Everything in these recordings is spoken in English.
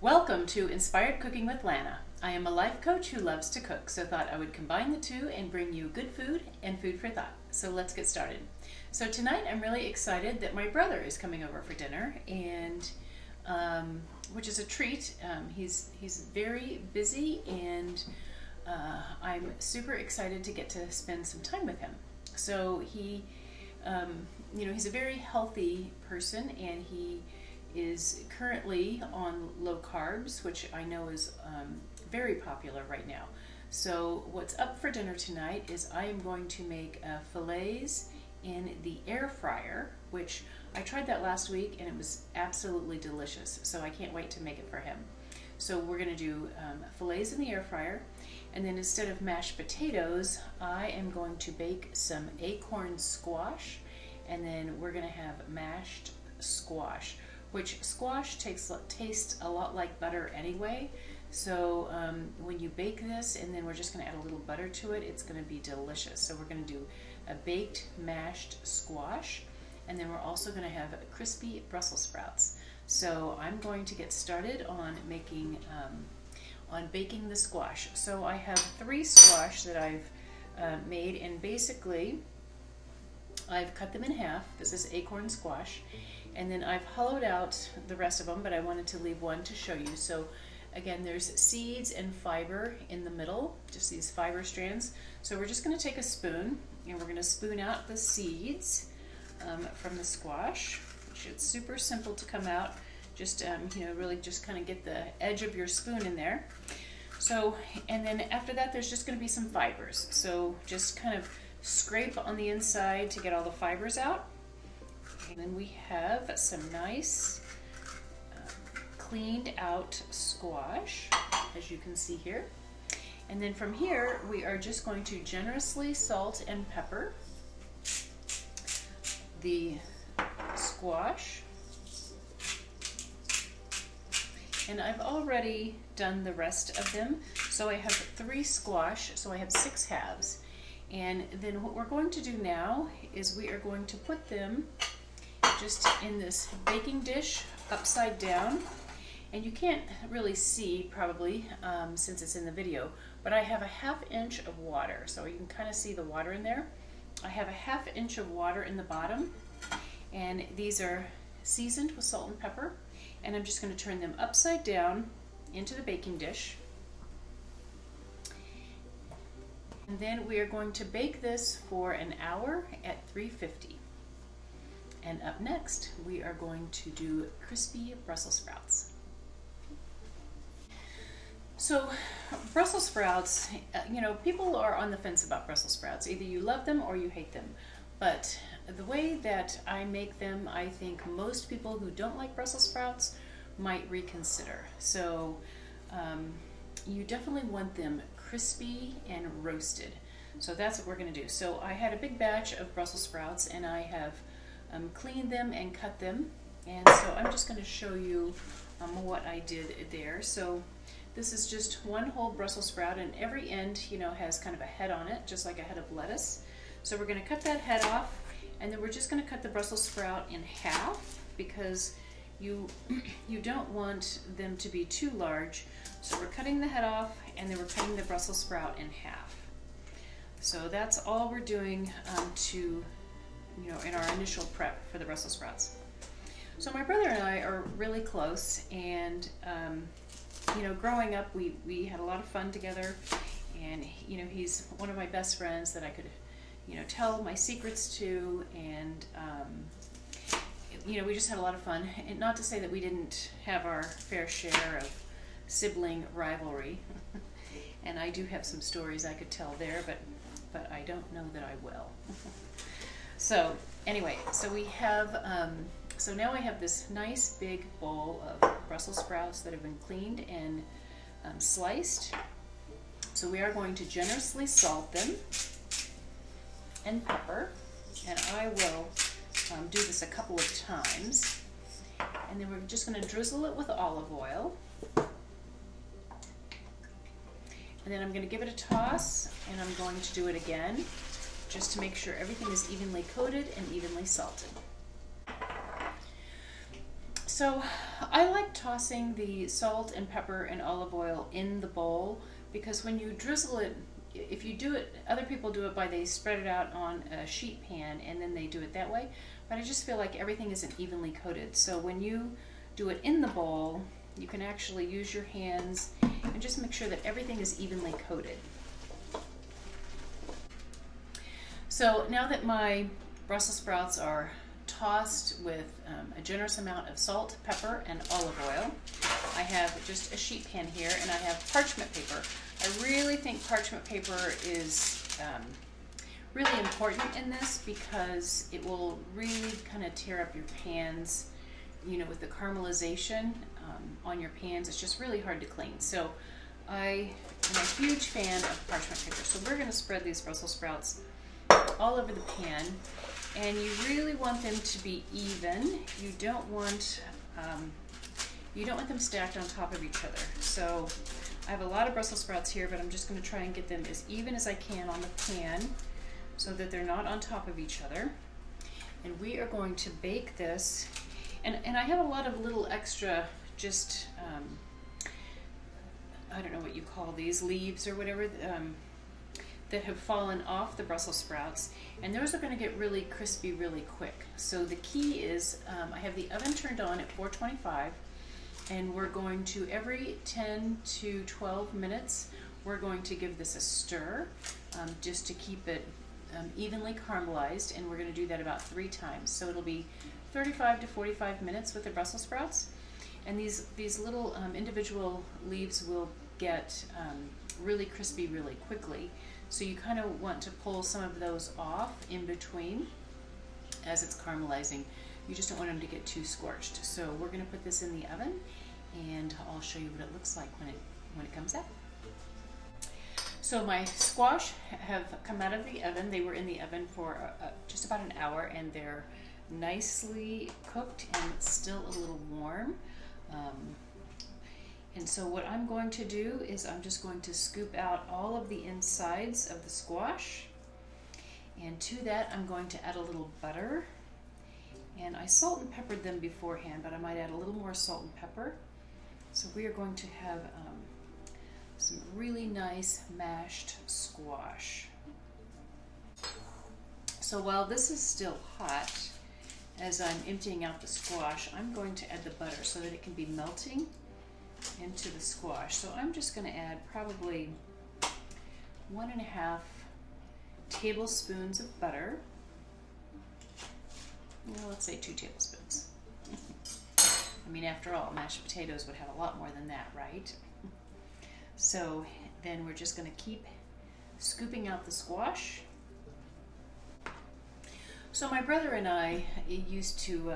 Welcome to Inspired Cooking with Lana. I am a life coach who loves to cook, so thought I would combine the two and bring you good food and food for thought. So let's get started. So tonight I'm really excited that my brother is coming over for dinner, and which is a treat. He's very busy, and I'm super excited to get to spend some time with him. So he's a very healthy person, and he is currently on low carbs, which I know is very popular right now. So what's up for dinner tonight is I am going to make fillets in the air fryer, which I tried that last week and it was absolutely delicious. So I can't wait to make it for him. So we're going to do fillets in the air fryer, and then instead of mashed potatoes, I am going to bake some acorn squash, and then we're going to have mashed squash, which squash tastes a lot like butter anyway. So when you bake this, and then we're just going to add a little butter to it, it's going to be delicious. So we're going to do a baked mashed squash, and then we're also going to have crispy Brussels sprouts. So I'm going to get started on making on baking the squash. So I have 3 squash that I've made, and basically I've cut them in half. This is acorn squash, and then I've hollowed out the rest of them, but I wanted to leave one to show you. So again, there's seeds and fiber in the middle, just these fiber strands. So we're just going to take a spoon, and we're going to spoon out the seeds from the squash, which is super simple to come out. Just really just kind of get the edge of your spoon in there. So, and then after that, there's just going to be some fibers. So just kind of scrape on the inside to get all the fibers out. And then we have some nice cleaned out squash, as you can see here. And then from here, we are just going to generously salt and pepper the squash. And I've already done the rest of them. So I have 3 squash, so I have 6 halves. And then what we're going to do now is we are going to put them just in this baking dish upside down. And you can't really see probably since it's in the video, but I have a 1/2 inch of water, so you can kind of see the water in there. I have a 1/2 inch of water in the bottom, and these are seasoned with salt and pepper, and I'm just going to turn them upside down into the baking dish. And then we are going to bake this for an hour at 350. And up next, we are going to do crispy Brussels sprouts. So Brussels sprouts, people are on the fence about Brussels sprouts. Either you love them or you hate them. But the way that I make them, I think most people who don't like Brussels sprouts might reconsider. So you definitely want them crispy and roasted. So that's what we're going to do. So I had a big batch of Brussels sprouts, and I have cleaned them and cut them. And so I'm just going to show you what I did there. So this is just one whole Brussels sprout, and every end, has kind of a head on it, just like a head of lettuce. So we're going to cut that head off, and then we're just going to cut the Brussels sprout in half, because you don't want them to be too large. So we're cutting the head off, and then we're cutting the Brussels sprout in half. So that's all we're doing in our initial prep for the Brussels sprouts. So my brother and I are really close, and growing up, we had a lot of fun together, and he's one of my best friends that I could tell my secrets to, and we just had a lot of fun. And not to say that we didn't have our fair share of sibling rivalry, and I do have some stories I could tell there, but I don't know that I will. So anyway, so we have so now I have this nice big bowl of Brussels sprouts that have been cleaned and sliced. So we are going to generously salt them and pepper, and I will do this a couple of times. And then we're just going to drizzle it with olive oil. And then I'm going to give it a toss, and I'm going to do it again, just to make sure everything is evenly coated and evenly salted. So I like tossing the salt and pepper and olive oil in the bowl because when you drizzle it, if you do it, other people do it by they spread it out on a sheet pan and then they do it that way. But I just feel like everything isn't evenly coated. So when you do it in the bowl, you can actually use your hands and just make sure that everything is evenly coated. So now that my Brussels sprouts are tossed with a generous amount of salt, pepper, and olive oil, I have just a sheet pan here, and I have parchment paper. I really think parchment paper is really important in this because it will really kind of tear up your pans, you know, with the caramelization on your pans. It's just really hard to clean. So I am a huge fan of parchment paper. So we're going to spread these Brussels sprouts all over the pan, and you really want them to be even. You don't want them stacked on top of each other. So I have a lot of Brussels sprouts here, but I'm just going to try and get them as even as I can on the pan so that they're not on top of each other. And we are going to bake this, and I have a lot of little extra, just I don't know what you call these, leaves or whatever, that have fallen off the Brussels sprouts, and those are going to get really crispy really quick. So the key is I have the oven turned on at 425, and we're going to, every 10 to 12 minutes, we're going to give this a stir just to keep it evenly caramelized, and we're going to do that about 3 times. So it'll be 35 to 45 minutes with the Brussels sprouts, and these little individual leaves will get really crispy really quickly. So you kind of want to pull some of those off in between as it's caramelizing. You just don't want them to get too scorched. So we're going to put this in the oven, and I'll show you what it looks like when it comes out. So my squash have come out of the oven. They were in the oven for just about an hour, and they're nicely cooked and still a little warm. And so what I'm going to do is I'm just going to scoop out all of the insides of the squash, and to that I'm going to add a little butter, and I salt and peppered them beforehand, but I might add a little more salt and pepper. So we are going to have some really nice mashed squash. So while this is still hot, as I'm emptying out the squash, I'm going to add the butter so that it can be melting into the squash. So I'm just going to add probably 1.5 tablespoons of butter. Well, let's say 2 tablespoons. I mean, after all, mashed potatoes would have a lot more than that, right? So then we're just going to keep scooping out the squash. So my brother and I used to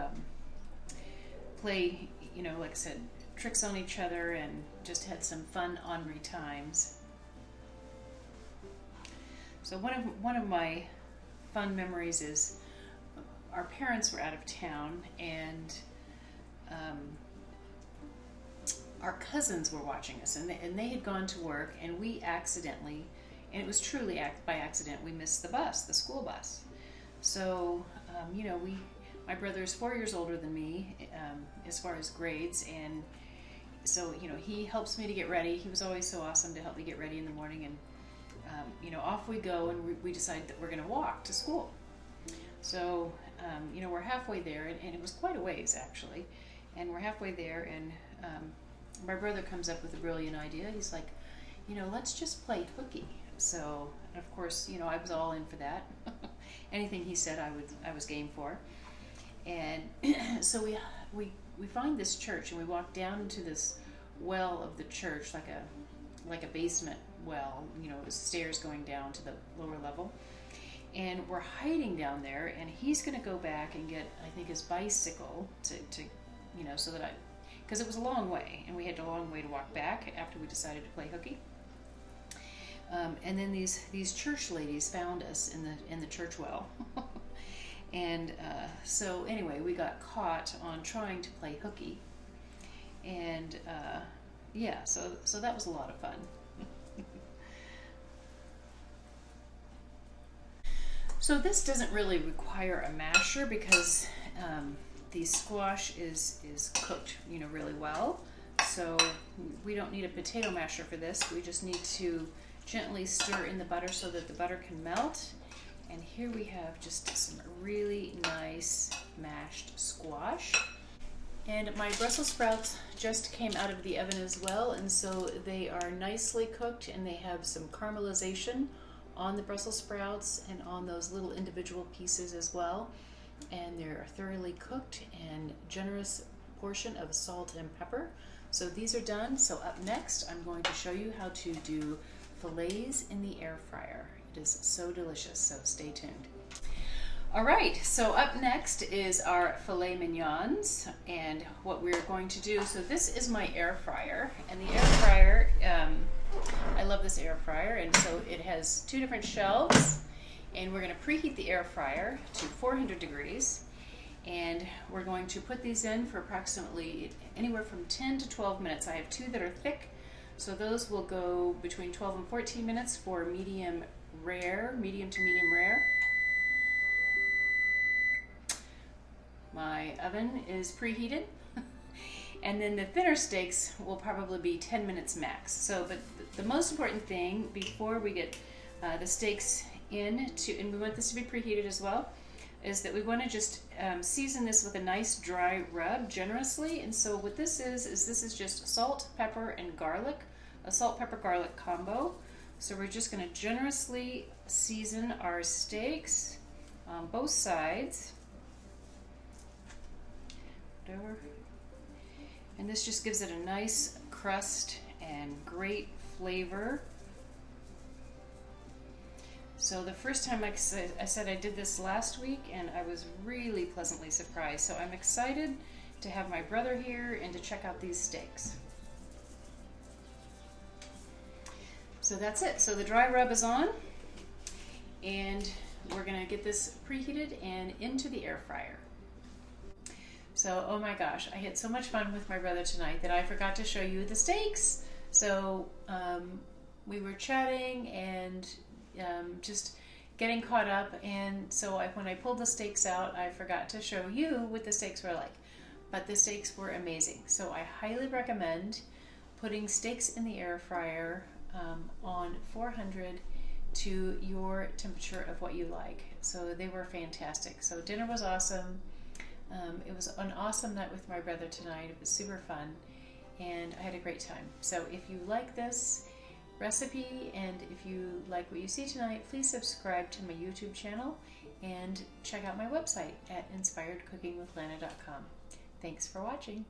play, you know, like I said, tricks on each other, and just had some fun ornery times. So one of my fun memories is our parents were out of town, and our cousins were watching us, and they had gone to work, and we accidentally, and it was truly by accident, we missed the bus, the school bus. So you know, my brother is 4 years older than me as far as grades, and so, you know, he helps me to get ready. He was always so awesome to help me get ready in the morning, and you know, off we go, and we decide that we're going to walk to school. So you know, we're halfway there, and it was quite a ways actually, and we're halfway there, and my brother comes up with a brilliant idea. He's like, you know, let's just play hooky. So of course, you know, I was all in for that. Anything he said, I was game for. And so we find this church, and we walk down into this well of the church, like a basement well, you know, stairs going down to the lower level. And we're hiding down there, and he's going to go back and get, I think, his bicycle to you know, so that because it was a long way, and we had a long way to walk back after we decided to play hooky. And then these church ladies found us in the church well. And so anyway, we got caught on trying to play hooky, and yeah, so that was a lot of fun. So this doesn't really require a masher because the squash is cooked, really well. So we don't need a potato masher for this. We just need to gently stir in the butter so that the butter can melt. And here we have just some really nice mashed squash. And my Brussels sprouts just came out of the oven as well, and so they are nicely cooked, and they have some caramelization on the Brussels sprouts and on those little individual pieces as well. And they're thoroughly cooked, and generous portion of salt and pepper. So these are done. So up next, I'm going to show you how to do fillets in the air fryer. It is so delicious, so stay tuned. All right, so up next is our filet mignons, and what we're going to do, so this is my air fryer, and the air fryer, I love this air fryer, and so it has two different shelves, and we're going to preheat the air fryer to 400 degrees, and we're going to put these in for approximately anywhere from 10 to 12 minutes. I have two that are thick, so those will go between 12 and 14 minutes for medium to medium rare. My oven is preheated, and then the thinner steaks will probably be 10 minutes max. So, but the most important thing before we get the steaks in, and we want this to be preheated as well, is that we want to just season this with a nice dry rub generously. And so what this is this is just salt, pepper, and garlic, a salt, pepper, garlic combo. So we're just going to generously season our steaks on both sides. And this just gives it a nice crust and great flavor. So the first time I said I did this last week, and I was really pleasantly surprised. So I'm excited to have my brother here and to check out these steaks. So that's it. So the dry rub is on, and we're going to get this preheated and into the air fryer. So, oh my gosh, I had so much fun with my brother tonight that I forgot to show you the steaks. So we were chatting and just getting caught up, and so when I pulled the steaks out, I forgot to show you what the steaks were like. But the steaks were amazing. So I highly recommend putting steaks in the air fryer on 400 to your temperature of what you like. So they were fantastic. So dinner was awesome. It was an awesome night with my brother tonight. It was super fun, and I had a great time. So if you like this recipe, and if you like what you see tonight, please subscribe to my YouTube channel and check out my website at inspiredcookingwithlana.com. Thanks for watching.